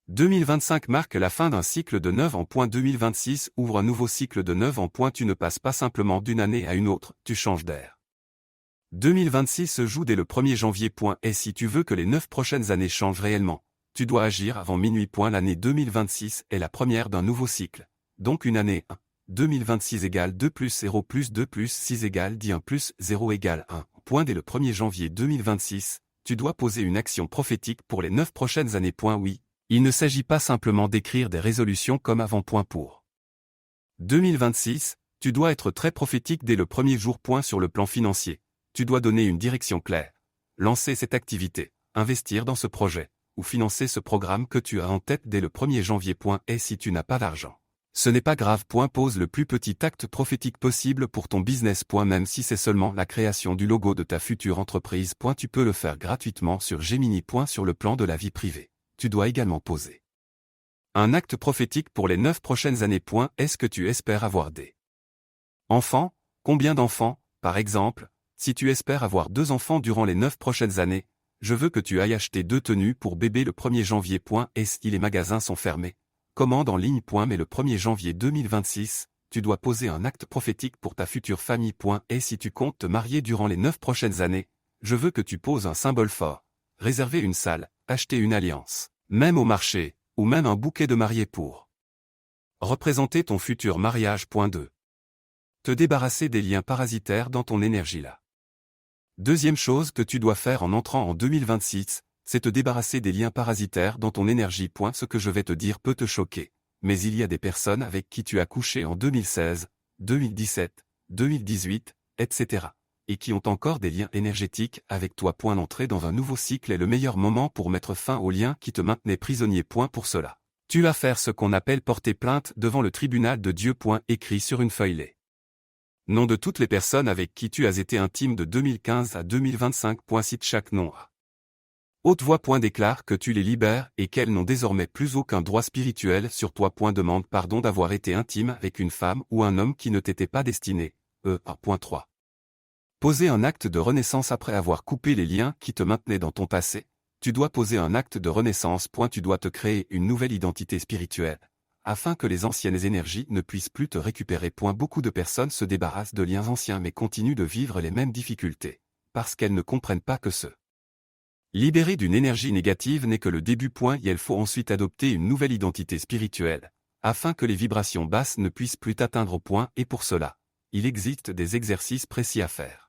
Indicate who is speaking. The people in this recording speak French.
Speaker 1: 2025 marque la fin d'un cycle de 9 ans. 2026 ouvre un nouveau cycle de 9 ans. Tu ne passes pas simplement d'une année à une autre, tu changes d'air. 2026 se joue dès le 1er janvier. Et si tu veux que les 9 prochaines années changent réellement, tu dois agir avant minuit. L'année 2026 est la première d'un nouveau cycle. Donc une année 1. 2026 égale 2 plus 0 plus 2 plus 6 égale 10 1 plus 0 égale 1. Dès le 1er janvier 2026, tu dois poser une action prophétique pour les 9 prochaines années. Oui, il ne s'agit pas simplement d'écrire des résolutions comme avant. Pour 2026, tu dois être très prophétique dès le premier jour. Sur le plan financier, tu dois donner une direction claire. Lancer cette activité, investir dans ce projet, ou financer ce programme que tu as en tête dès le 1er janvier. Et si tu n'as pas d'argent, ce n'est pas grave. Pose le plus petit acte prophétique possible pour ton business. Même si c'est seulement la création du logo de ta future entreprise. Tu peux le faire gratuitement sur Gemini. Sur le plan de la vie privée, tu dois également poser un acte prophétique pour les 9 prochaines années. Est-ce que tu espères avoir des enfants? Combien d'enfants, par exemple? Si tu espères avoir 2 enfants durant les 9 prochaines années, je veux que tu ailles acheter 2 tenues pour bébé le 1er janvier. Et si les magasins sont fermés, commande en ligne. Mais le 1er janvier 2026, tu dois poser un acte prophétique pour ta future famille. Et si tu comptes te marier durant les 9 prochaines années, je veux que tu poses un symbole fort. Réserver une salle, acheter une alliance, même au marché, ou même un bouquet de mariés pour représenter ton futur mariage. 2. Te débarrasser des liens parasitaires dans ton énergie là. Deuxième chose que tu dois faire en entrant en 2026, c'est te débarrasser des liens parasitaires dans ton énergie. Ce que je vais te dire peut te choquer, mais il y a des personnes avec qui tu as couché en 2016, 2017, 2018, etc. et qui ont encore des liens énergétiques avec toi. L'entrée dans un nouveau cycle est le meilleur moment pour mettre fin aux liens qui te maintenaient prisonnier. Pour cela, tu vas faire ce qu'on appelle porter plainte devant le tribunal de Dieu. Écrit sur une feuille les noms de toutes les personnes avec qui tu as été intime de 2015 à 2025. Cite chaque nom à haute voix. Déclare que tu les libères et qu'elles n'ont désormais plus aucun droit spirituel sur toi. Demande pardon d'avoir été intime avec une femme ou un homme qui ne t'était pas destiné. 3. Poser un acte de renaissance après avoir coupé les liens qui te maintenaient dans ton passé. Tu dois poser un acte de renaissance. Tu dois te créer une nouvelle identité spirituelle, afin que les anciennes énergies ne puissent plus te récupérer. Beaucoup de personnes se débarrassent de liens anciens mais continuent de vivre les mêmes difficultés, parce qu'elles ne comprennent pas que se libérer d'une énergie négative n'est que le début. Il faut ensuite adopter une nouvelle identité spirituelle, afin que les vibrations basses ne puissent plus t'atteindre. Et pour cela, il existe des exercices précis à faire.